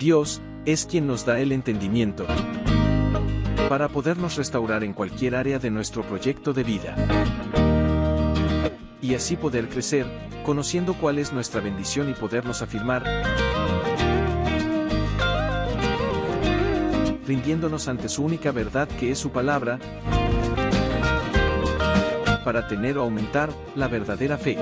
Dios es quien nos da el entendimiento para podernos restaurar en cualquier área de nuestro proyecto de vida. Y así poder crecer, conociendo cuál es nuestra bendición y podernos afirmar, rindiéndonos ante su única verdad que es su palabra, para tener o aumentar la verdadera fe.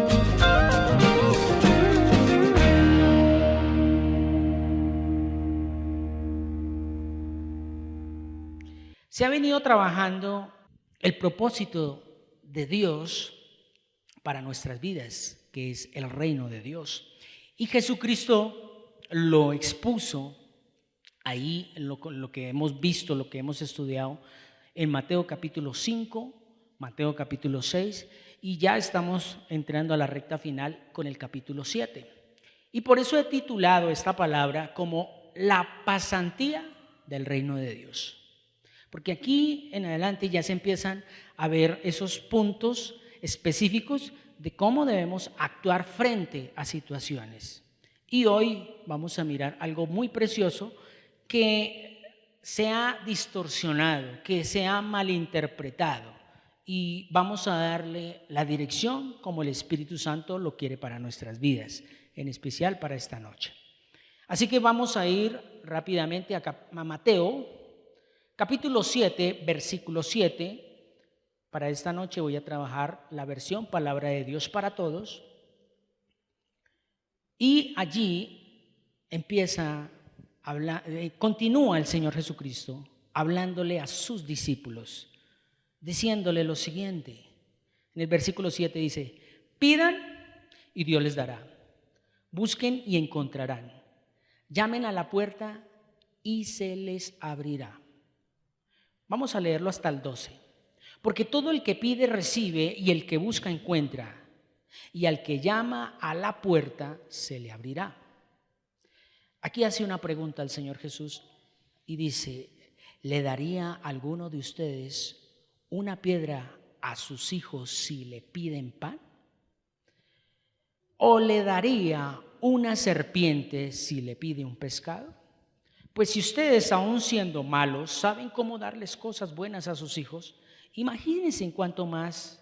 Se ha venido trabajando el propósito de Dios para nuestras vidas, que es el reino de Dios. Y Jesucristo lo expuso ahí en lo que hemos visto, lo que hemos estudiado en Mateo capítulo 5, Mateo capítulo 6, y ya estamos entrando a la recta final con el capítulo 7. Y por eso he titulado esta palabra como la pasantía del reino de Dios. Porque aquí en adelante ya se empiezan a ver esos puntos específicos de cómo debemos actuar frente a situaciones. Y hoy vamos a mirar algo muy precioso que se ha distorsionado, que se ha malinterpretado, y vamos a darle la dirección como el Espíritu Santo lo quiere para nuestras vidas, en especial para esta noche. Así que vamos a ir rápidamente a Mateo capítulo 7, versículo 7. Para esta noche voy a trabajar la versión Palabra de Dios para Todos. Y allí continúa el Señor Jesucristo hablándole a sus discípulos, diciéndole lo siguiente. En el versículo 7 dice: pidan y Dios les dará, busquen y encontrarán, llamen a la puerta y se les abrirá. Vamos a leerlo hasta el 12. Porque todo el que pide recibe, y el que busca encuentra, y al que llama a la puerta se le abrirá. Aquí hace una pregunta al Señor Jesús y dice: ¿le daría alguno de ustedes una piedra a sus hijos si le piden pan? ¿O le daría una serpiente si le pide un pescado? Pues si ustedes, aun siendo malos, saben cómo darles cosas buenas a sus hijos, imagínense en cuánto más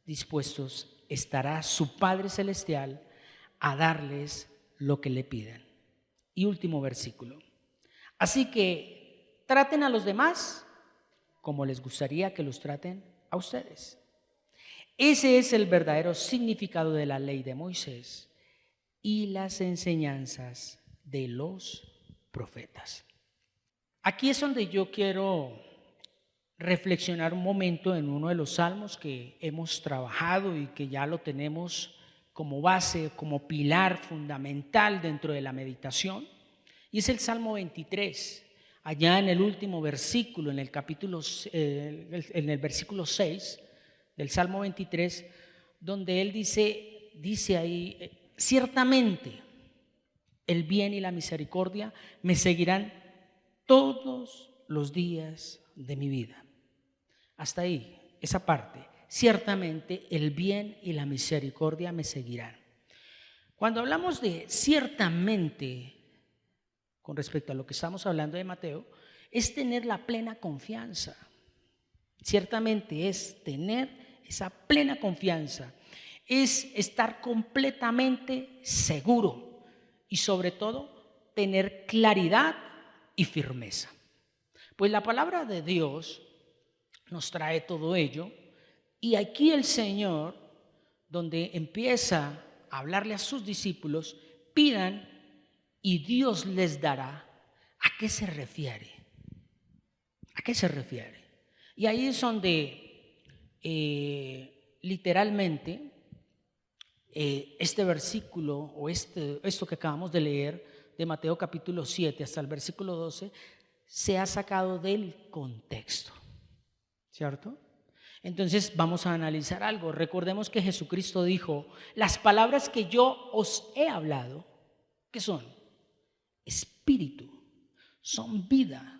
dispuestos estará su Padre Celestial a darles lo que le pidan. Y último versículo. Así que traten a los demás como les gustaría que los traten a ustedes. Ese es el verdadero significado de la ley de Moisés y las enseñanzas de los profetas. Aquí es donde yo quiero reflexionar un momento en uno de los salmos que hemos trabajado y que ya lo tenemos como base, como pilar fundamental dentro de la meditación, y es el Salmo 23. Allá en el último versículo, en el versículo 6 del Salmo 23, donde él dice ahí: ciertamente el bien y la misericordia me seguirán todos los días de mi vida. Hasta ahí, esa parte. Ciertamente el bien y la misericordia me seguirán. Cuando hablamos de ciertamente, con respecto a lo que estamos hablando de Mateo, es tener la plena confianza. Ciertamente es tener esa plena confianza, es estar completamente seguro y sobre todo tener claridad y firmeza. Pues la palabra de Dios nos trae todo ello, y aquí el Señor, donde empieza a hablarle a sus discípulos, pidan y Dios les dará. ¿A qué se refiere? ¿A qué se refiere? Y ahí es donde literalmente este versículo o esto que acabamos de leer de Mateo capítulo 7 hasta el versículo 12 se ha sacado del contexto, ¿cierto? Entonces vamos a analizar algo. Recordemos que Jesucristo dijo: las palabras que yo os he hablado, ¿qué son? Espíritu, son vida.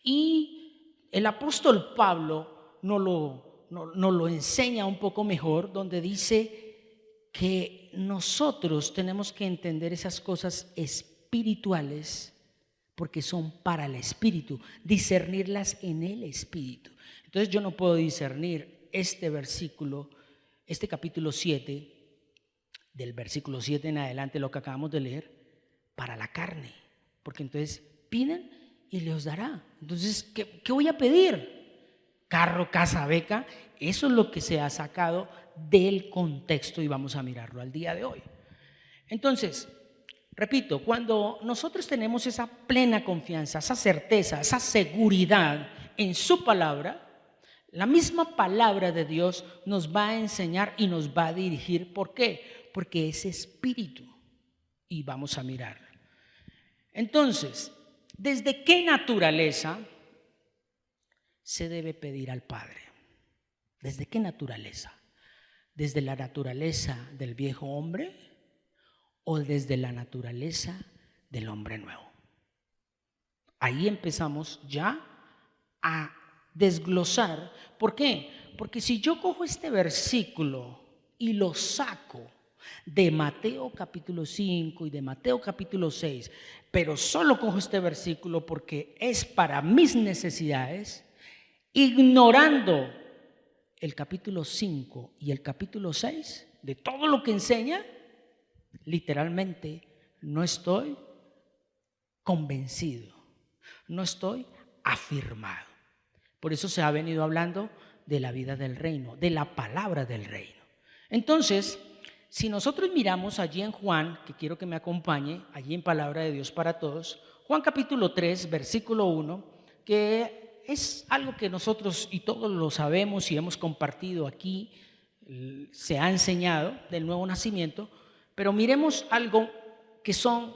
Y el apóstol Pablo nos lo enseña un poco mejor, donde dice que nosotros tenemos que entender esas cosas espirituales porque son para el espíritu, discernirlas en el espíritu. Entonces yo no puedo discernir este versículo, este capítulo 7, del versículo 7 en adelante, lo que acabamos de leer, para la carne, porque entonces piden y les dará. Entonces, ¿qué voy a pedir? Carro, casa, beca. Eso es lo que se ha sacado del contexto y vamos a mirarlo al día de hoy. Entonces, repito, cuando nosotros tenemos esa plena confianza, esa certeza, esa seguridad en su palabra, la misma palabra de Dios nos va a enseñar y nos va a dirigir. ¿Por qué? Porque es espíritu. Y vamos a mirar. Entonces, ¿desde qué naturaleza se debe pedir al Padre? ¿Desde qué naturaleza? ¿Desde la naturaleza del viejo hombre o desde la naturaleza del hombre nuevo? Ahí empezamos ya a desglosar. ¿Por qué? Porque si yo cojo este versículo y lo saco de Mateo capítulo 5 y de Mateo capítulo 6, pero solo cojo este versículo porque es para mis necesidades, ignorando el capítulo 5 y el capítulo 6 de todo lo que enseña, literalmente no estoy convencido, no estoy afirmado. Por eso se ha venido hablando de la vida del reino, de la palabra del reino. Entonces, si nosotros miramos allí en Juan, que quiero que me acompañe, allí en Palabra de Dios para Todos, Juan capítulo 3, versículo 1, que es algo que nosotros y todos lo sabemos y hemos compartido aquí, se ha enseñado del nuevo nacimiento, pero miremos algo que son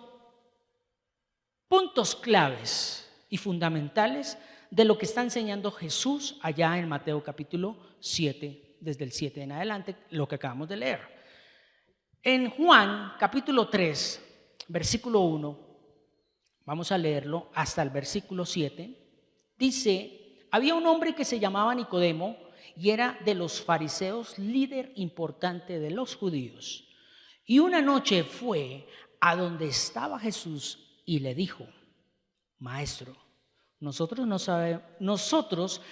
puntos claves y fundamentales de lo que está enseñando Jesús allá en Mateo capítulo 7, desde el 7 en adelante, lo que acabamos de leer. En Juan capítulo 3, versículo 1, vamos a leerlo hasta el versículo 7, dice: había un hombre que se llamaba Nicodemo y era de los fariseos, líder importante de los judíos. Y una noche fue a donde estaba Jesús y le dijo: Maestro, nosotros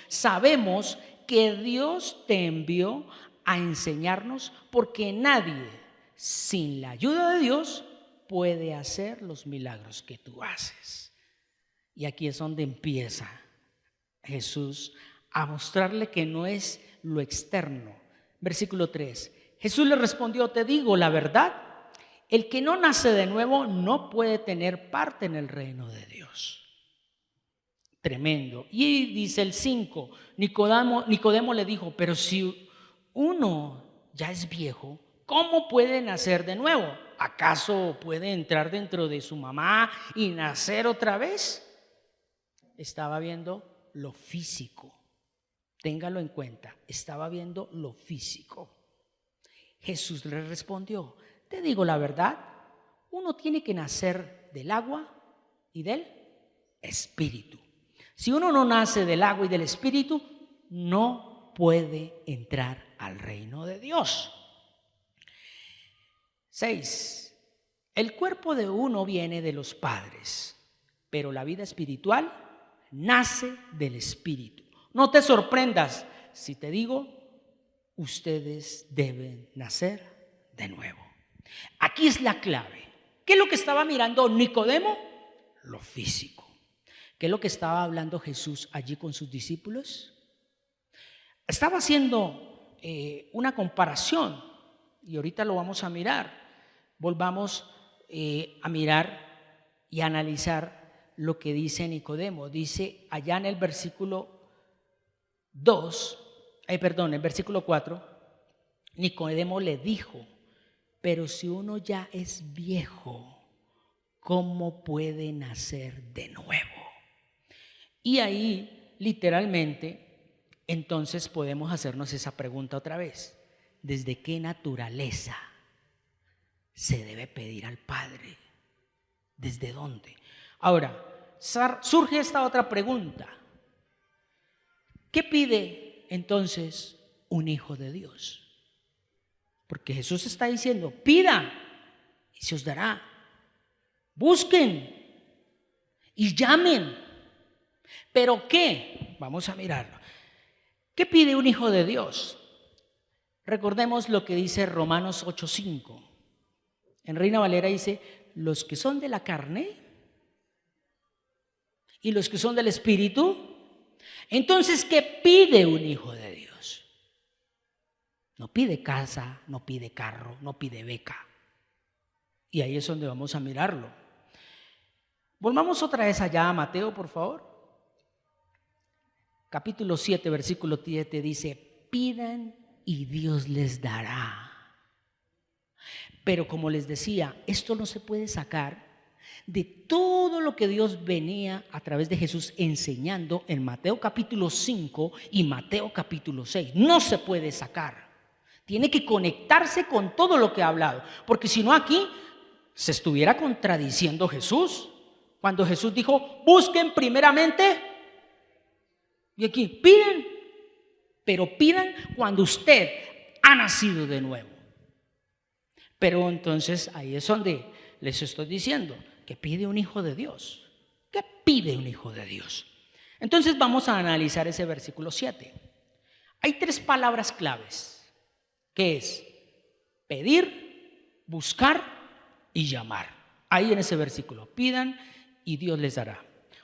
sabemos que Dios te envió a enseñarnos, porque nadie sin la ayuda de Dios puede hacer los milagros que tú haces. Y aquí es donde empieza Jesús a mostrarle que no es lo externo. Versículo 3. Jesús le respondió: te digo la verdad, el que no nace de nuevo no puede tener parte en el reino de Dios. Tremendo. Y dice el 5, Nicodemo le dijo: pero si uno ya es viejo, ¿cómo puede nacer de nuevo? ¿Acaso puede entrar dentro de su mamá y nacer otra vez? Estaba viendo lo físico. Téngalo en cuenta, estaba viendo lo físico. Jesús le respondió: te digo la verdad, uno tiene que nacer del agua y del espíritu. Si uno no nace del agua y del espíritu, no puede entrar al reino de Dios. 6. El cuerpo de uno viene de los padres, pero la vida espiritual nace del espíritu. No te sorprendas si te digo: ustedes deben nacer de nuevo. Aquí es la clave. ¿Qué es lo que estaba mirando Nicodemo? Lo físico. ¿Qué es lo que estaba hablando Jesús allí con sus discípulos? Estaba haciendo una comparación, y ahorita lo vamos a mirar. Volvamos a mirar y a analizar lo que dice Nicodemo. Dice allá en el versículo el versículo 4, Nicodemo le dijo: pero si uno ya es viejo, ¿cómo puede nacer de nuevo? Y ahí, literalmente, entonces podemos hacernos esa pregunta otra vez: ¿desde qué naturaleza se debe pedir al Padre? ¿Desde dónde? Ahora, surge esta otra pregunta: ¿qué pide entonces un hijo de Dios? Porque Jesús está diciendo: pida y se os dará, busquen y llamen. ¿Pero qué? Vamos a mirarlo. ¿Qué pide un hijo de Dios? Recordemos lo que dice Romanos 8:5. En Reina Valera dice, los que son de la carne y los que son del Espíritu. Entonces, ¿qué pide un hijo de Dios? No pide casa, no pide carro, no pide beca. Y ahí es donde vamos a mirarlo. Volvamos otra vez allá a Mateo, por favor. Capítulo 7, versículo 7 dice, pidan y Dios les dará. Pero como les decía, esto no se puede sacar de todo lo que Dios venía a través de Jesús enseñando en Mateo capítulo 5 y Mateo capítulo 6. No se puede sacar. Tiene que conectarse con todo lo que ha hablado. Porque si no, aquí se estuviera contradiciendo Jesús. Cuando Jesús dijo, busquen primeramente. Y aquí, piden. Pero pidan cuando usted ha nacido de nuevo. Pero entonces ahí es donde les estoy diciendo que pide un hijo de Dios. ¿Qué pide un hijo de Dios? Entonces vamos a analizar ese versículo 7. Hay 3 palabras claves, que es pedir, buscar y llamar. Ahí en ese versículo, pidan y Dios les dará.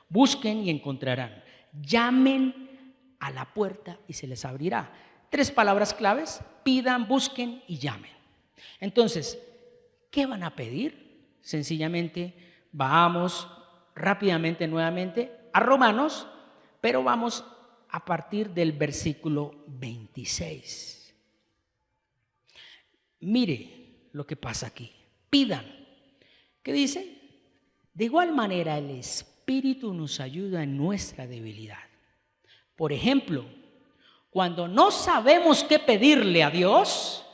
Busquen y encontrarán. Llamen a la puerta y se les abrirá. 3 palabras claves, pidan, busquen y llamen. Entonces, ¿qué van a pedir? Sencillamente, vamos rápidamente nuevamente a Romanos, pero vamos a partir del versículo 26. Mire lo que pasa aquí. Pidan. ¿Qué dice? De igual manera, el Espíritu nos ayuda en nuestra debilidad. Por ejemplo, cuando no sabemos qué pedirle a Dios,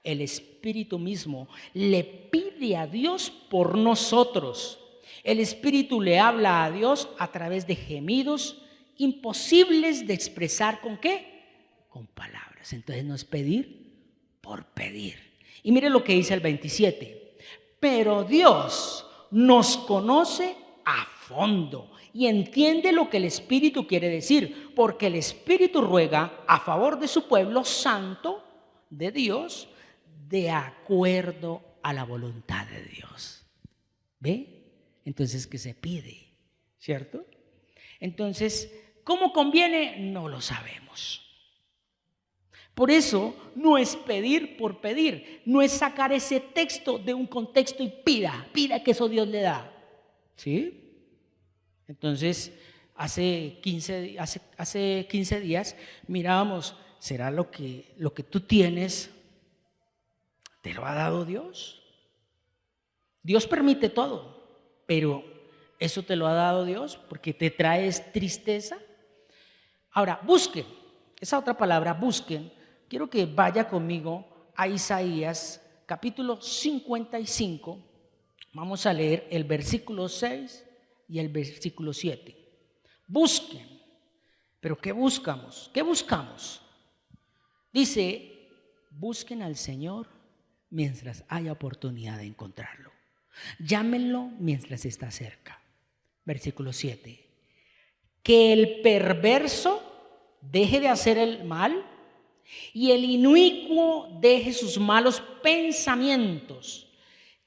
el Espíritu mismo le pide a Dios por nosotros. El Espíritu le habla a Dios a través de gemidos imposibles de expresar ¿con qué? Con palabras. Entonces no es pedir por pedir. Y mire lo que dice el 27. Pero Dios nos conoce a fondo y entiende lo que el Espíritu quiere decir, porque el Espíritu ruega a favor de su pueblo santo de Dios, de acuerdo a la voluntad de Dios. ¿Ve? Entonces, ¿qué se pide? ¿Cierto? Entonces, ¿cómo conviene? No lo sabemos. Por eso, no es pedir por pedir, no es sacar ese texto de un contexto y pida que eso Dios le da. ¿Sí? Entonces, hace 15 días mirábamos, ¿será lo que tú tienes? ¿Te lo ha dado Dios? Dios permite todo, pero ¿eso te lo ha dado Dios porque te traes tristeza? Ahora, busquen, esa otra palabra, busquen, quiero que vaya conmigo a Isaías capítulo 55, vamos a leer el versículo 6 y el versículo 7. Busquen, pero ¿qué buscamos? ¿Qué buscamos? Dice, busquen al Señor mientras haya oportunidad de encontrarlo. Llámenlo mientras está cerca. Versículo 7. Que el perverso deje de hacer el mal y el inicuo deje sus malos pensamientos,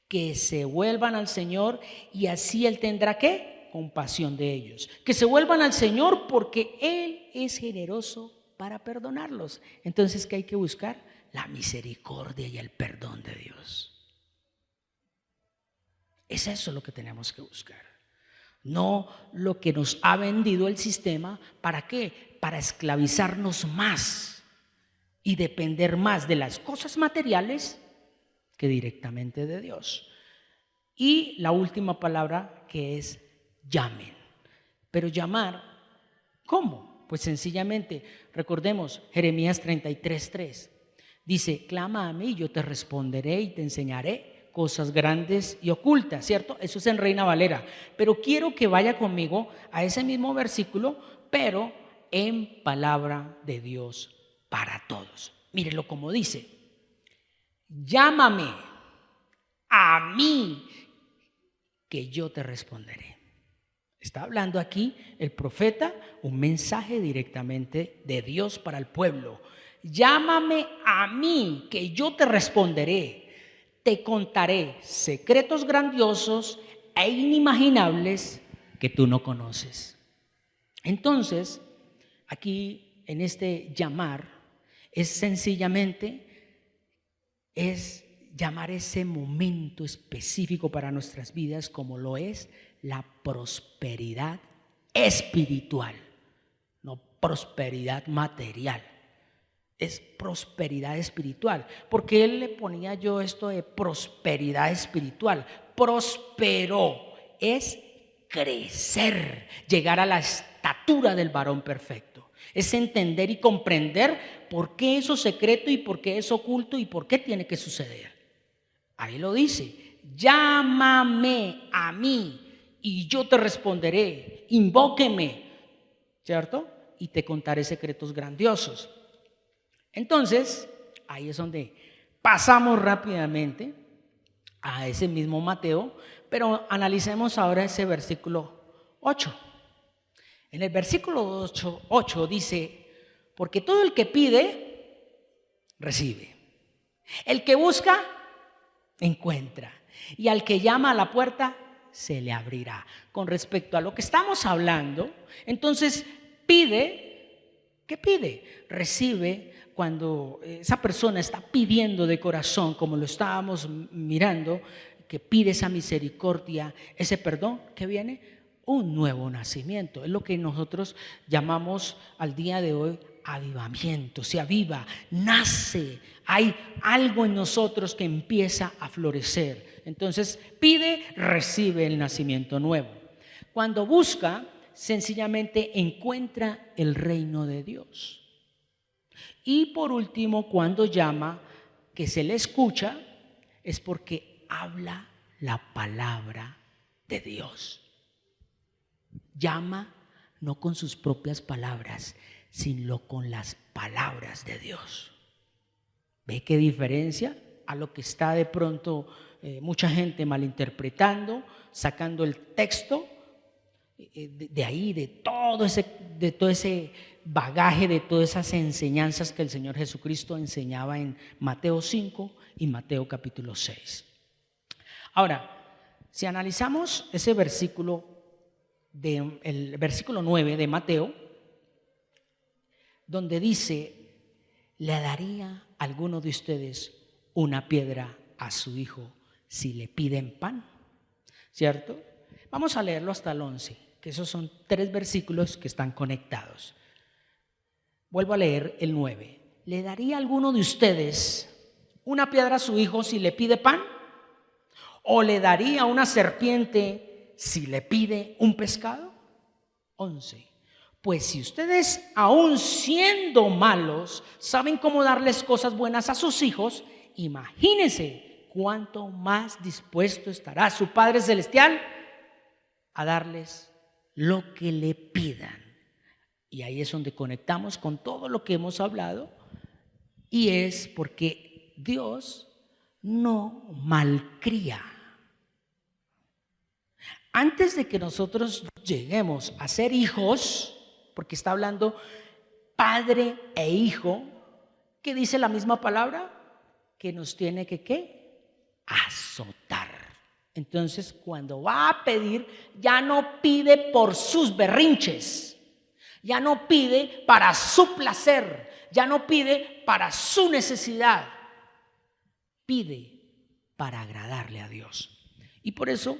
que se vuelvan al Señor y así Él tendrá ¿qué? Compasión de ellos. Que se vuelvan al Señor porque Él es generoso para perdonarlos. Entonces, ¿qué hay que buscar? La misericordia y el perdón de Dios. Es eso lo que tenemos que buscar. No lo que nos ha vendido el sistema. ¿Para qué? Para esclavizarnos más y depender más de las cosas materiales que directamente de Dios. Y la última palabra, que es llamen. Pero llamar, ¿cómo? Pues sencillamente, recordemos Jeremías 33:3. Dice, clama a mí y yo te responderé y te enseñaré cosas grandes y ocultas, ¿cierto? Eso es en Reina Valera. Pero quiero que vaya conmigo a ese mismo versículo, pero en palabra de Dios para todos. Mírenlo como dice, llámame a mí que yo te responderé. Está hablando aquí el profeta, un mensaje directamente de Dios para el pueblo. Llámame a mí, que yo te responderé. Te contaré secretos grandiosos e inimaginables que tú no conoces. Entonces, aquí en este llamar es sencillamente llamar ese momento específico para nuestras vidas, como lo es la prosperidad espiritual, no prosperidad material. Es prosperidad espiritual. Porque él le ponía yo esto de prosperidad espiritual. Prosperó es crecer, llegar a la estatura del varón perfecto. Es entender y comprender por qué eso es secreto y por qué es oculto y por qué tiene que suceder. Ahí lo dice: llámame a mí y yo te responderé, invóqueme, ¿cierto? Y te contaré secretos grandiosos. Entonces, ahí es donde pasamos rápidamente a ese mismo Mateo, pero analicemos ahora ese versículo 8. En el versículo 8 dice: porque todo el que pide, recibe. El que busca, encuentra. Y al que llama a la puerta, se le abrirá. Con respecto a lo que estamos hablando, entonces pide. ¿Qué pide? Recibe. Cuando esa persona está pidiendo de corazón, como lo estábamos mirando, que pide esa misericordia, ese perdón, ¿qué viene? Un nuevo nacimiento. Es lo que nosotros llamamos al día de hoy avivamiento. Se aviva, nace, hay algo en nosotros que empieza a florecer. Entonces pide, recibe el nacimiento nuevo. Cuando busca, sencillamente encuentra el reino de Dios. Y por último, cuando llama, que se le escucha, es porque habla la palabra de Dios. Llama no con sus propias palabras, sino con las palabras de Dios. ¿Ve qué diferencia a lo que está de pronto mucha gente malinterpretando, sacando el texto de ahí, de todo ese bagaje, de todas esas enseñanzas que el Señor Jesucristo enseñaba en Mateo 5 y Mateo capítulo 6. Ahora, si analizamos ese versículo, el versículo 9 de Mateo, donde dice: ¿le daría alguno de ustedes una piedra a su hijo si le piden pan? ¿Cierto? Vamos a leerlo hasta el 11, que esos son 3 versículos que están conectados. Vuelvo a leer el 9. ¿Le daría alguno de ustedes una piedra a su hijo si le pide pan? ¿O le daría una serpiente si le pide un pescado? 11. Pues si ustedes, aun siendo malos, saben cómo darles cosas buenas a sus hijos, imagínense cuánto más dispuesto estará su Padre Celestial a darles lo que le pidan. Y ahí es donde conectamos con todo lo que hemos hablado, y es porque Dios no malcría. Antes de que nosotros lleguemos a ser hijos, porque está hablando padre e hijo, ¿qué dice la misma palabra? Que nos tiene que ¿qué? Azotar. Entonces, cuando va a pedir, ya no pide por sus berrinches. Ya no pide para su placer, ya no pide para su necesidad, pide para agradarle a Dios. Y por eso,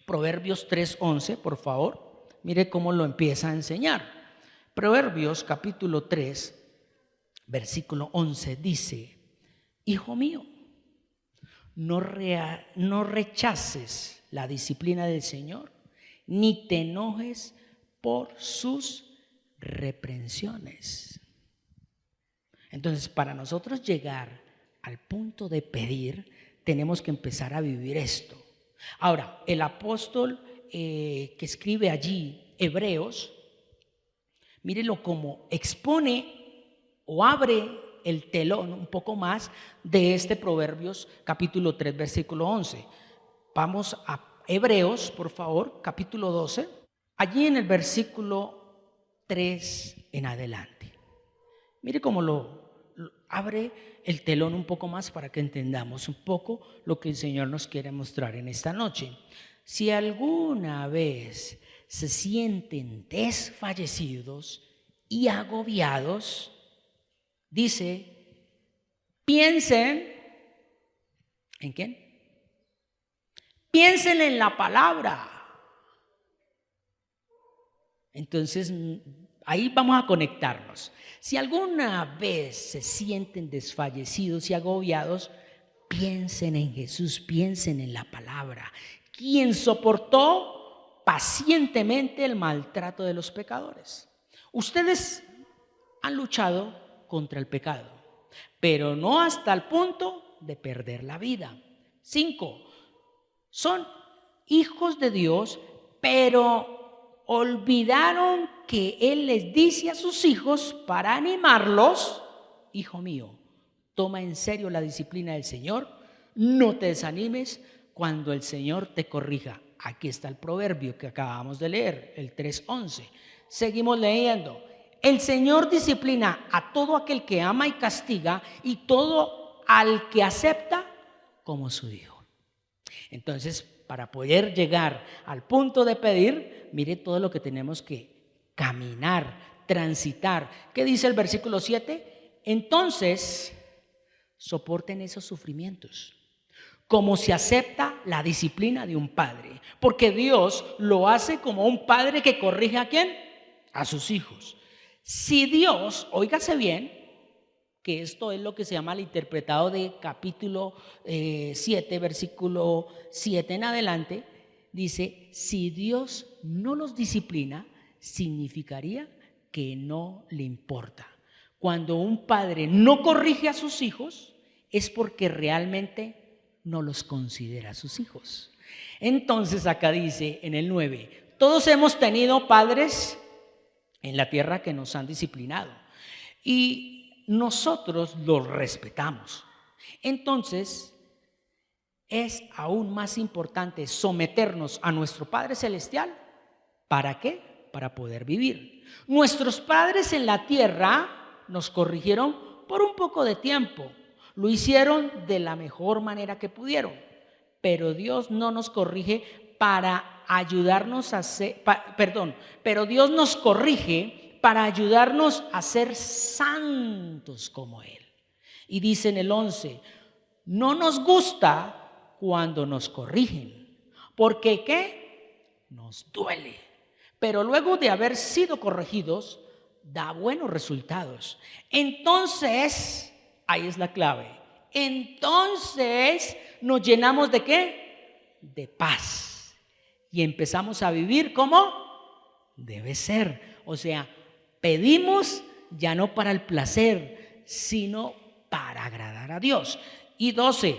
Proverbios 3:11, por favor, mire cómo lo empieza a enseñar. Proverbios capítulo 3, versículo 11 dice: hijo mío, no rechaces la disciplina del Señor, ni te enojes por sus reprensiones. Entonces, para nosotros llegar al punto de pedir, tenemos que empezar a vivir esto. Ahora, el apóstol que escribe allí, Hebreos, mírelo como expone o abre el telón un poco más de este Proverbios capítulo 3, versículo 11. Vamos a Hebreos, por favor, capítulo 12. allí en el versículo 3 en adelante. Mire cómo lo abre el telón un poco más para que entendamos un poco lo que el Señor nos quiere mostrar en esta noche. Si alguna vez se sienten desfallecidos y agobiados, dice, piensen, ¿en quién? Piensen en la palabra. Entonces, ahí vamos a conectarnos. Si alguna vez se sienten desfallecidos y agobiados, piensen en Jesús, piensen en la palabra, quien soportó pacientemente el maltrato de los pecadores. Ustedes han luchado contra el pecado, pero no hasta el punto de perder la vida. 5. Son hijos de Dios, pero olvidaron que Él les dice a sus hijos para animarlos: hijo mío, toma en serio la disciplina del Señor, no te desanimes cuando el Señor te corrija. Aquí está el proverbio que acabamos de leer, el 3:11. Seguimos leyendo. El Señor disciplina a todo aquel que ama y castiga, y todo al que acepta como su hijo. Entonces, para poder llegar al punto de pedir, mire todo lo que tenemos que caminar, transitar. ¿Qué dice el versículo 7? Entonces, soporten esos sufrimientos como se acepta la disciplina de un padre, porque Dios lo hace como un padre que corrige ¿a quién? A sus hijos. Si Dios, óigase bien, que esto es lo que se llama el interpretado de capítulo 7, versículo 7 en adelante, dice, si Dios no los disciplina, significaría que no le importa. Cuando un padre no corrige a sus hijos, es porque realmente no los considera sus hijos. Entonces acá dice en el 9, todos hemos tenido padres en la tierra que nos han disciplinado y nosotros los respetamos. Entonces es aún más importante someternos a nuestro Padre Celestial. ¿Para qué? Para poder vivir. Nuestros padres en la tierra nos corrigieron por un poco de tiempo. Lo hicieron de la mejor manera que pudieron, pero Dios no nos corrige para ayudarnos a ser, pero Dios nos corrige para ayudarnos a ser santos como Él. Y dice en el 11, no nos gusta cuando nos corrigen, porque ¿qué? Nos duele, pero luego de haber sido corregidos, da buenos resultados. Entonces, ahí es la clave. Entonces nos llenamos ¿de qué? De paz. Y empezamos a vivir como debe ser. O sea, pedimos ya no para el placer, sino para agradar a Dios. Y 12,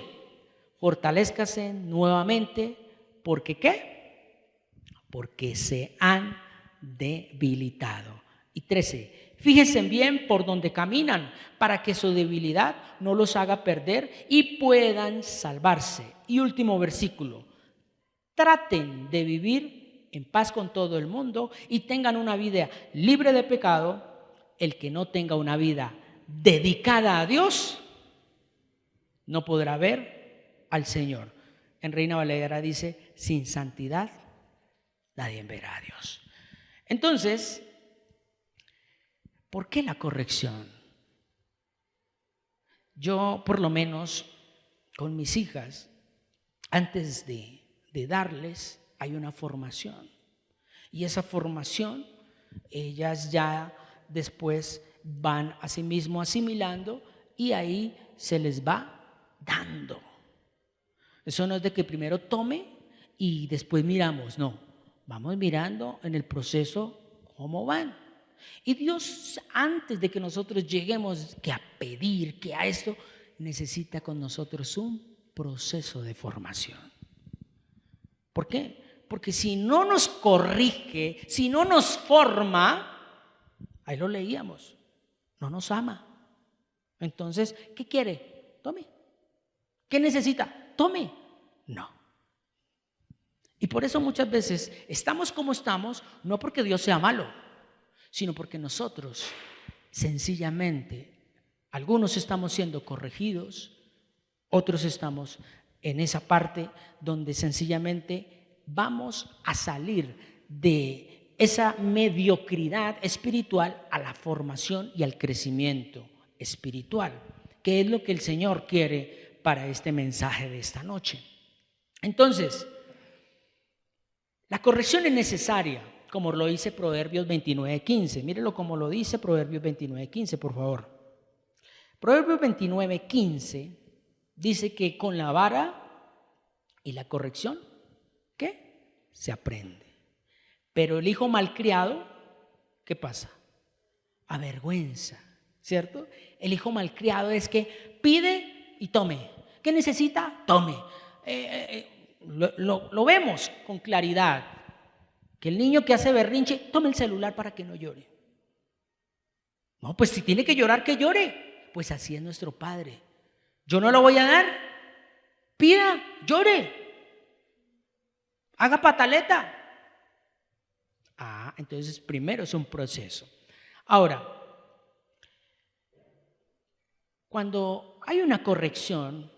fortalézcase nuevamente. ¿Porque qué? Porque se han debilitado. Y 13, fíjense bien por donde caminan para que su debilidad no los haga perder y puedan salvarse. Y último versículo, traten de vivir en paz con todo el mundo y tengan una vida libre de pecado. El que no tenga una vida dedicada a Dios no podrá ver al Señor. En Reina Valera dice, sin santidad nadie verá a Dios. Entonces, ¿por qué la corrección? Yo, por lo menos, con mis hijas, antes de darles, hay una formación. Y esa formación, ellas ya después van a sí mismo asimilando y ahí se les va dando. Eso no es de que primero tome y después miramos, no. Vamos mirando en el proceso cómo van. Y Dios, antes de que nosotros lleguemos que a pedir, que a esto, necesita con nosotros un proceso de formación. ¿Por qué? Porque si no nos corrige, si no nos forma, ahí lo leíamos, no nos ama. Entonces, ¿qué quiere? Tome. ¿Qué necesita? Tome. No. Y por eso muchas veces estamos como estamos, no porque Dios sea malo, sino porque nosotros sencillamente, algunos estamos siendo corregidos, otros estamos en esa parte donde sencillamente vamos a salir de esa mediocridad espiritual a la formación y al crecimiento espiritual, que es lo que el Señor quiere para este mensaje de esta noche. Entonces, la corrección es necesaria, como lo dice Proverbios 29:15. Mírenlo como lo dice Proverbios 29:15, por favor. Proverbios 29:15 dice que con la vara y la corrección, ¿qué? Se aprende. Pero el hijo malcriado, ¿qué pasa? Avergüenza, ¿cierto? El hijo malcriado es que pide y tome. ¿Qué necesita? Tome. Lo vemos con claridad. Que el niño que hace berrinche, tome el celular para que no llore. No, pues si tiene que llorar, que llore. Pues así es nuestro Padre. Yo no lo voy a dar. Pida, llore. Haga pataleta. Entonces primero es un proceso. Ahora, cuando hay una corrección,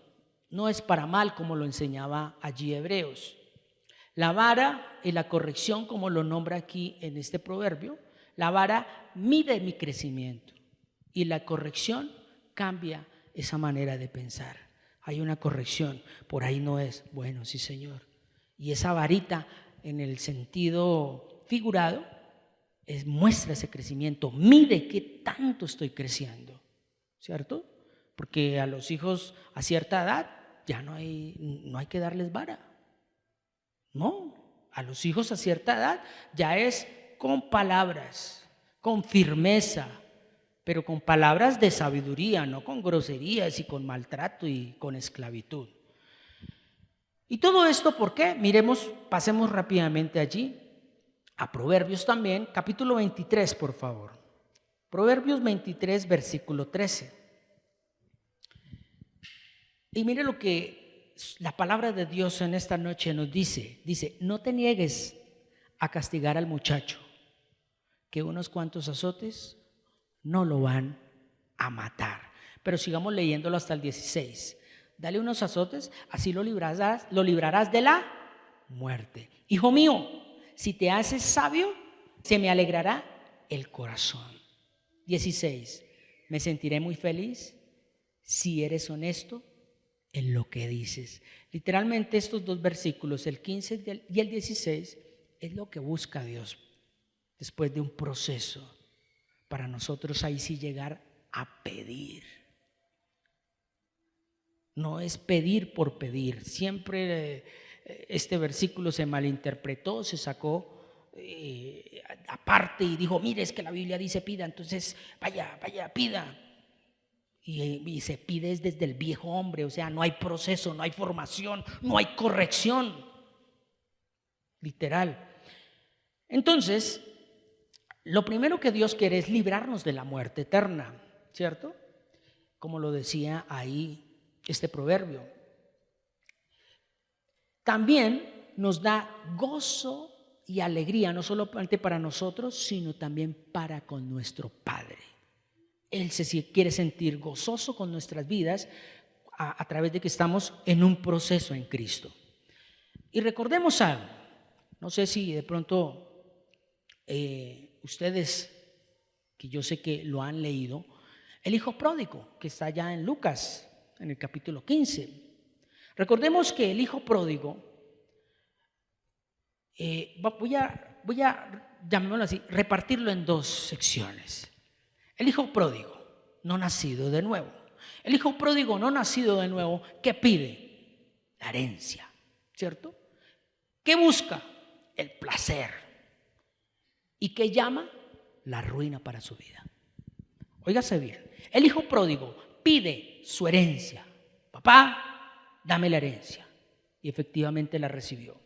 no es para mal como lo enseñaba allí Hebreos. La vara y la corrección, como lo nombra aquí en este proverbio, la vara mide mi crecimiento y la corrección cambia esa manera de pensar. Hay una corrección, por ahí no es, bueno, sí Señor. Y esa varita en el sentido figurado muestra ese crecimiento, mide qué tanto estoy creciendo, ¿cierto? Porque a los hijos a cierta edad ya no hay que darles vara. No, a los hijos a cierta edad ya es con palabras, con firmeza, pero con palabras de sabiduría, no con groserías y con maltrato y con esclavitud. Y todo esto, ¿por qué? Pasemos rápidamente allí a Proverbios también, capítulo 23, por favor. Proverbios 23, versículo 13. Y mire lo que la palabra de Dios en esta noche nos dice. Dice, no te niegues a castigar al muchacho, que unos cuantos azotes no lo van a matar. Pero sigamos leyéndolo hasta el 16. Dale unos azotes, así lo librarás de la muerte. Hijo mío, si te haces sabio, se me alegrará el corazón. 16. Me sentiré muy feliz si eres honesto en lo que dices. Literalmente estos dos versículos, el 15 y el 16, es lo que busca Dios después de un proceso para nosotros ahí sí llegar a pedir. No es pedir por pedir. Siempre este versículo se malinterpretó, se sacó aparte y dijo, mire, es que la Biblia dice pida, entonces vaya, pida. Y se pide desde el viejo hombre, o sea, no hay proceso, no hay formación, no hay corrección. Literal. Entonces, lo primero que Dios quiere es librarnos de la muerte eterna, ¿cierto? Como lo decía ahí este proverbio. También nos da gozo y alegría, no solamente para nosotros, sino también para con nuestro Padre. Él se quiere sentir gozoso con nuestras vidas a través de que estamos en un proceso en Cristo. Y recordemos algo, no sé si de pronto ustedes, que yo sé que lo han leído, el hijo pródigo, que está allá en Lucas, en el capítulo 15. Recordemos que el hijo pródigo, voy a llamémoslo así, repartirlo en dos secciones. El hijo pródigo, no nacido de nuevo. El hijo pródigo no nacido de nuevo, ¿qué pide? La herencia, ¿cierto? ¿Qué busca? El placer. ¿Y qué llama? La ruina para su vida. Óigase bien, el hijo pródigo pide su herencia. Papá, dame la herencia. Y efectivamente la recibió.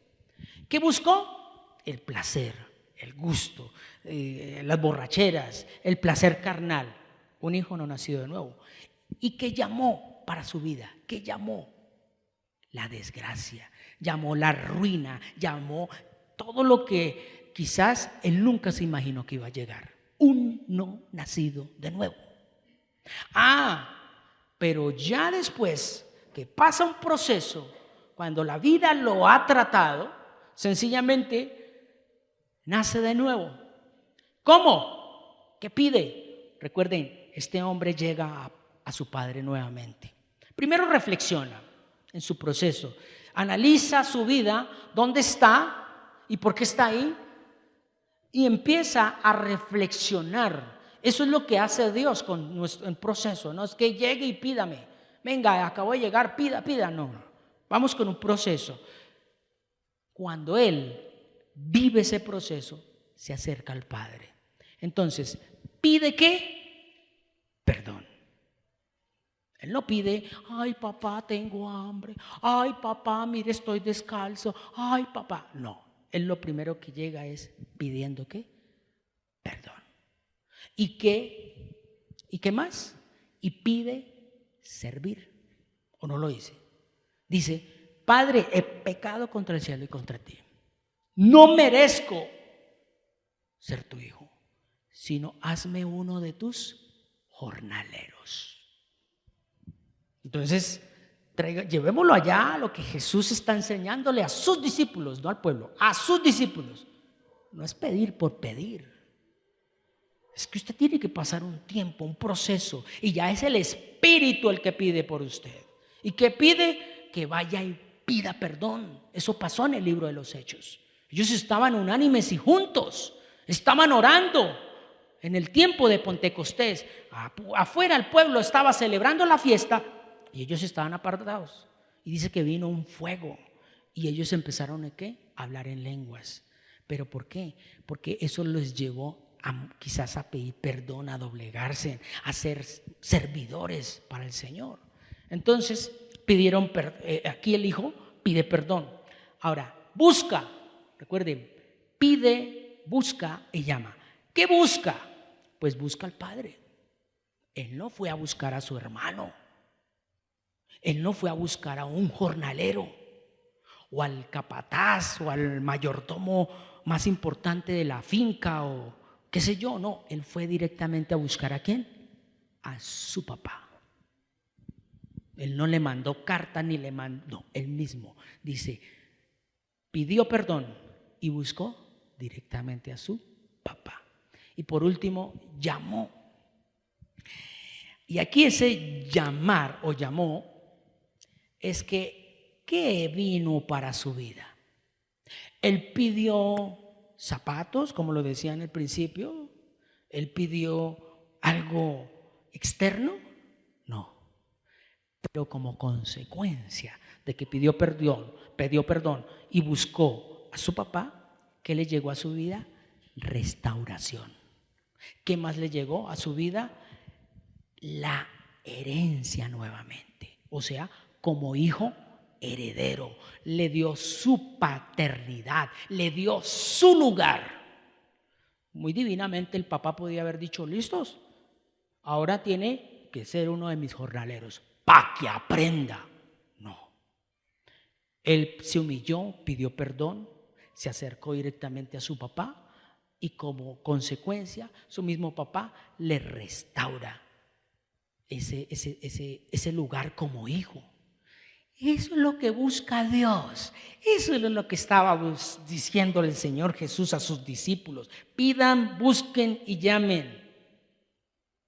¿Qué buscó? El placer. El gusto, las borracheras, el placer carnal. Un hijo no nacido de nuevo. ¿Y qué llamó para su vida? ¿Qué llamó? la desgracia, llamó la ruina, llamó todo lo que quizás él nunca se imaginó que iba a llegar. Un no nacido de nuevo. Pero ya después que pasa un proceso, cuando la vida lo ha tratado, sencillamente nace de nuevo. ¿Cómo? ¿Qué pide? Recuerden, este hombre llega a su padre nuevamente. Primero reflexiona en su proceso, analiza su vida, dónde está y por qué está ahí, y empieza a reflexionar. Eso es lo que hace Dios con nuestro proceso. No es que llegue y pídame, venga, acabo de llegar, pida. No, vamos con un proceso. Cuando él vive ese proceso, se acerca al Padre. Entonces, ¿pide qué? Perdón. Él no pide, ay papá, tengo hambre, ay papá, mire, estoy descalzo, ay papá. No, él lo primero que llega es pidiendo ¿qué? Perdón. ¿Y qué más? Y pide servir. ¿O no lo dice? Dice, Padre, he pecado contra el cielo y contra ti. No merezco ser tu hijo, sino hazme uno de tus jornaleros. Entonces, llevémoslo allá a lo que Jesús está enseñándole a sus discípulos, no al pueblo, a sus discípulos. No es pedir por pedir. Es que usted tiene que pasar un tiempo, un proceso, y ya es el Espíritu el que pide por usted. ¿Y qué pide? Que vaya y pida perdón. Eso pasó en el libro de los Hechos. Ellos estaban unánimes y juntos, estaban orando. En el tiempo de Pentecostés, afuera el pueblo estaba celebrando la fiesta y ellos estaban apartados. Y dice que vino un fuego y ellos empezaron a hablar en lenguas. ¿Pero por qué? Porque eso les llevó quizás a pedir perdón, a doblegarse, a ser servidores para el Señor. Entonces pidieron, aquí el hijo pide perdón. Ahora, busca, recuerden, pide, busca y llama. ¿Qué busca? Pues busca al Padre. Él no fue a buscar a su hermano. Él no fue a buscar a un jornalero o al capataz o al mayordomo más importante de la finca o qué sé yo. No, él fue directamente a buscar ¿a quién? A su papá. Él no le mandó carta ni le mandó, no, él mismo dice, pidió perdón y buscó directamente a su papá. Y por último, llamó. Y aquí ese llamar o llamó es que ¿qué vino para su vida? Él pidió zapatos, como lo decía en el principio. Él pidió algo externo. No. Pero como consecuencia de que pidió perdón y buscó a su papá, ¿qué le llegó a su vida? Restauración. ¿Qué más le llegó a su vida? La herencia nuevamente. O sea, como hijo heredero, le dio su paternidad, le dio su lugar. Muy divinamente el papá podía haber dicho, listos, ahora tiene que ser uno de mis jornaleros, para que aprenda. No. Él se humilló, pidió perdón, se acercó directamente a su papá y como consecuencia su mismo papá le restaura ese lugar como hijo. Eso es lo que busca Dios. Eso es lo que estaba diciendo el Señor Jesús a sus discípulos. Pidan, busquen y llamen.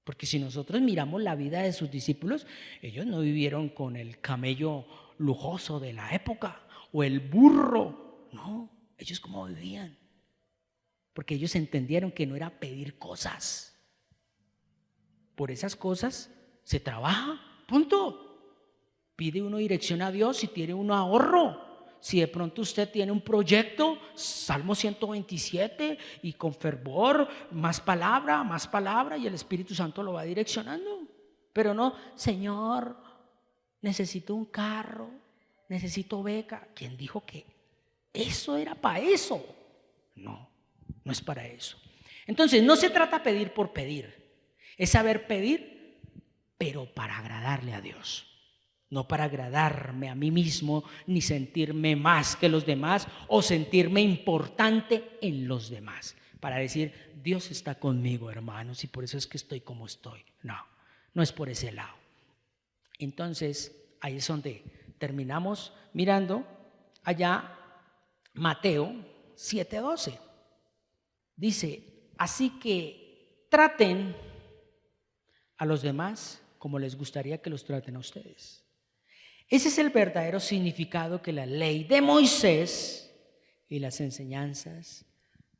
Porque si nosotros miramos la vida de sus discípulos, ellos no vivieron con el camello lujoso de la época o el burro. No, ellos cómo vivían. Porque ellos entendieron que no era pedir cosas. Por esas cosas se trabaja, punto. Pide uno dirección a Dios si tiene uno ahorro. Si de pronto usted tiene un proyecto, Salmo 127, y con fervor, más palabra, y el Espíritu Santo lo va direccionando. Pero no, Señor, necesito un carro, necesito beca. ¿Quién dijo que eso era para eso? No, no es para eso. Entonces, no se trata de pedir por pedir, es saber pedir, pero para agradarle a Dios. no para agradarme a mí mismo, ni sentirme más que los demás o sentirme importante en los demás, para decir, Dios está conmigo, hermanos, y por eso es que estoy como estoy. No, no es por ese lado. Entonces, ahí es donde terminamos mirando allá Mateo 7:12. Dice, así que traten a los demás como les gustaría que los traten a ustedes. Ese es el verdadero significado que la ley de Moisés y las enseñanzas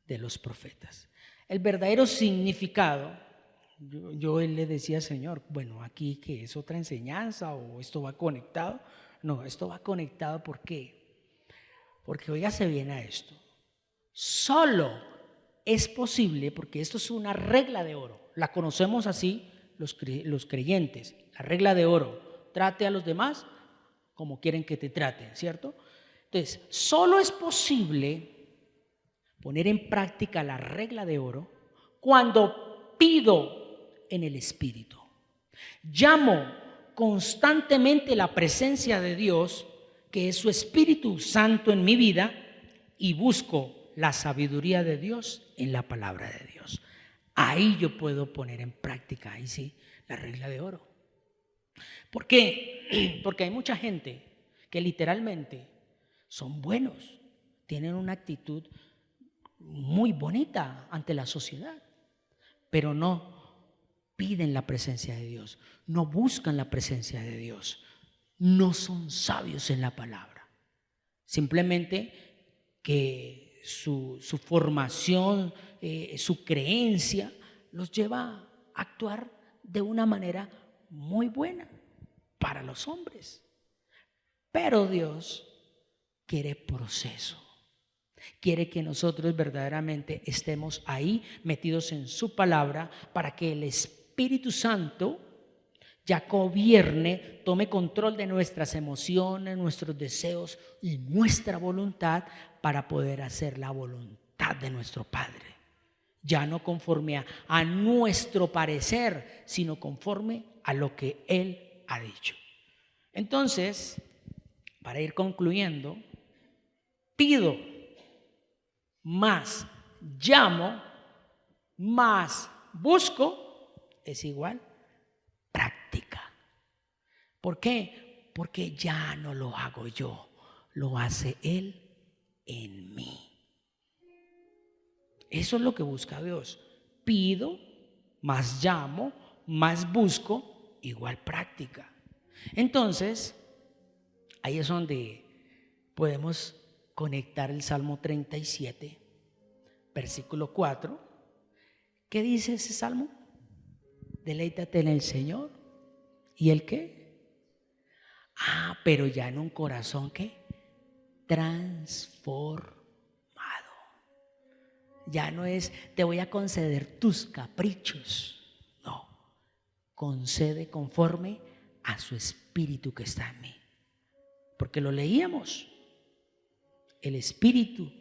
de los profetas. El verdadero significado, yo le decía, Señor, bueno, aquí ¿qué es otra enseñanza o esto va conectado? No, esto va conectado, ¿por qué? Porque óigase bien a esto. Solo es posible, porque esto es una regla de oro, la conocemos así los creyentes, la regla de oro, trate a los demás como quieren que te traten, ¿cierto? Entonces, solo es posible poner en práctica la regla de oro cuando pido en el Espíritu. Llamo constantemente la presencia de Dios, que es su Espíritu Santo en mi vida, y busco la sabiduría de Dios en la palabra de Dios. Ahí yo puedo poner en práctica, ahí sí, la regla de oro. ¿Por qué? Porque hay mucha gente que literalmente son buenos, tienen una actitud muy bonita ante la sociedad, pero no piden la presencia de Dios, no buscan la presencia de Dios, no son sabios en la palabra. Simplemente que su formación, su creencia los lleva a actuar de una manera muy buena para los hombres. Pero Dios quiere proceso. Quiere que nosotros verdaderamente estemos ahí metidos en su palabra para que el Espíritu Santo ya gobierne, tome control de nuestras emociones, nuestros deseos y nuestra voluntad para poder hacer la voluntad de nuestro Padre. Ya no conforme a nuestro parecer, sino conforme a lo que Él ha dicho. Entonces, para ir concluyendo, pido más llamo, más busco, es igual práctica. ¿Por qué? Porque ya no lo hago yo, lo hace Él en mí. Eso es lo que busca Dios. Pido, más llamo, más busco, igual práctica. Entonces, ahí es donde podemos conectar el Salmo 37, versículo 4. ¿Qué dice ese salmo? Deleítate en el Señor. ¿Y el qué? Pero ya en un corazón ¿qué? Transformado. Ya no es te voy a conceder tus caprichos. No, concede conforme a su Espíritu que está en mí. Porque lo leíamos. El Espíritu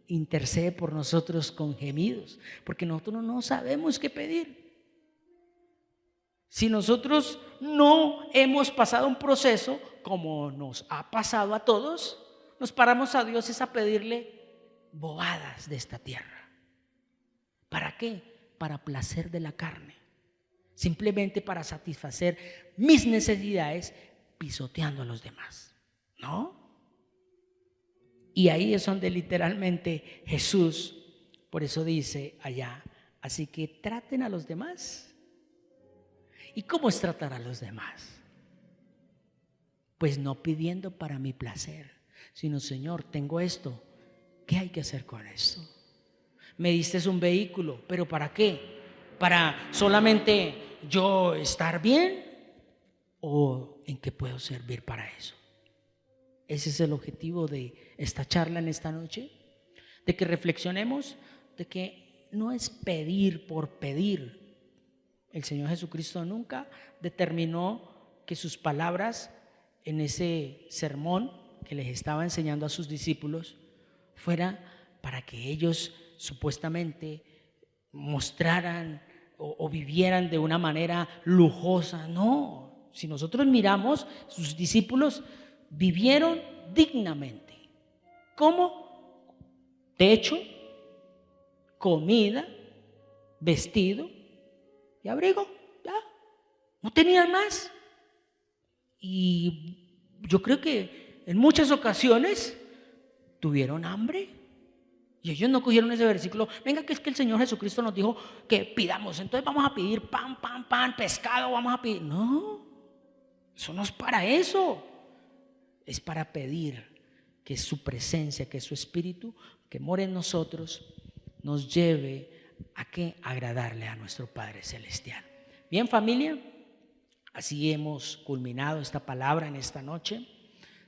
intercede por nosotros con gemidos, porque nosotros no sabemos qué pedir. Si nosotros no hemos pasado un proceso como nos ha pasado a todos, nos paramos a Dios es a pedirle bobadas de esta tierra. ¿Para qué? Para placer de la carne, simplemente para satisfacer mis necesidades pisoteando a los demás, ¿no? Y ahí es donde literalmente Jesús, por eso dice allá, así que traten a los demás. ¿Y cómo es tratar a los demás? Pues no pidiendo para mi placer, sino Señor, tengo esto, ¿qué hay que hacer con esto? Me diste un vehículo, ¿pero para qué? ¿Para solamente yo estar bien? ¿O en qué puedo servir para eso? Ese es el objetivo de esta charla en esta noche, de que reflexionemos de que no es pedir por pedir. El Señor Jesucristo nunca determinó que sus palabras en ese sermón que les estaba enseñando a sus discípulos fuera para que ellos supuestamente mostraran o vivieran de una manera lujosa. No, Si nosotros miramos, sus discípulos vivieron dignamente. ¿Cómo? Techo, comida, vestido y abrigo. Ya, no tenían más. Y yo creo que en muchas ocasiones tuvieron hambre. Y ellos no cogieron ese versículo, venga, que es que el Señor Jesucristo nos dijo que pidamos, entonces vamos a pedir pan, pescado, vamos a pedir. No, eso no es para eso. Es para pedir que su presencia, que su Espíritu, que mora en nosotros, nos lleve a que agradarle a nuestro Padre Celestial. Bien, familia, así hemos culminado esta palabra en esta noche,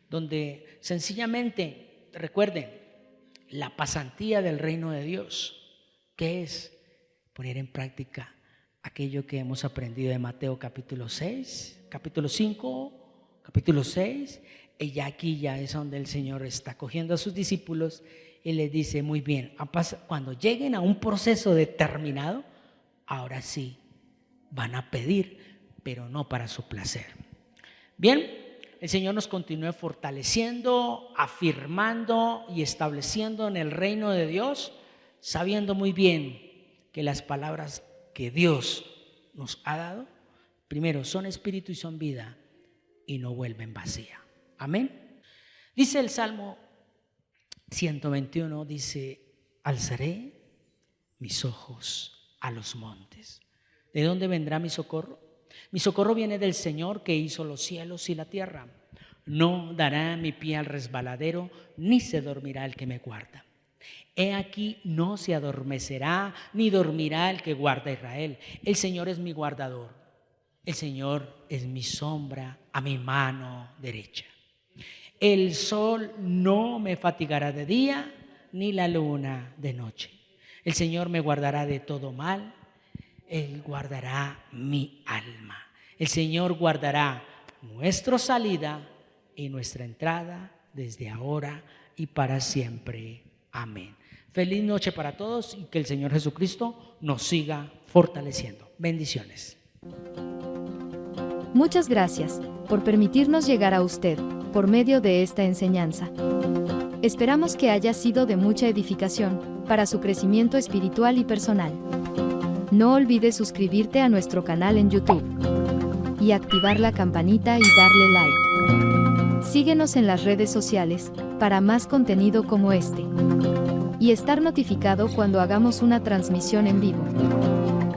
donde sencillamente, recuerden, la pasantía del reino de Dios, que es poner en práctica aquello que hemos aprendido de Mateo capítulo 6, capítulo 5, capítulo 6, y ya aquí ya es donde el Señor está cogiendo a sus discípulos y les dice, muy bien, cuando lleguen a un proceso determinado, ahora sí van a pedir, pero no para su placer. Bien, el Señor nos continúe fortaleciendo, afirmando y estableciendo en el reino de Dios, sabiendo muy bien que las palabras que Dios nos ha dado, primero son espíritu y son vida y no vuelven vacía. Amén. Dice el Salmo 121, dice, alzaré mis ojos a los montes. ¿De dónde vendrá mi socorro? Mi socorro viene del Señor que hizo los cielos y la tierra. No dará mi pie al resbaladero, ni se dormirá el que me guarda. He aquí, no se adormecerá, ni dormirá el que guarda a Israel. El Señor es mi guardador. El Señor es mi sombra a mi mano derecha. El sol no me fatigará de día, ni la luna de noche. El Señor me guardará de todo mal. Él guardará mi alma. El Señor guardará nuestra salida y nuestra entrada desde ahora y para siempre. Amén. Feliz noche para todos y que el Señor Jesucristo nos siga fortaleciendo. Bendiciones. Muchas gracias por permitirnos llegar a usted por medio de esta enseñanza. Esperamos que haya sido de mucha edificación para su crecimiento espiritual y personal. No olvides suscribirte a nuestro canal en YouTube y activar la campanita y darle like. Síguenos en las redes sociales para más contenido como este y estar notificado cuando hagamos una transmisión en vivo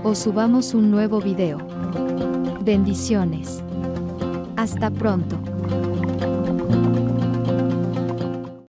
o subamos un nuevo video. Bendiciones. Hasta pronto.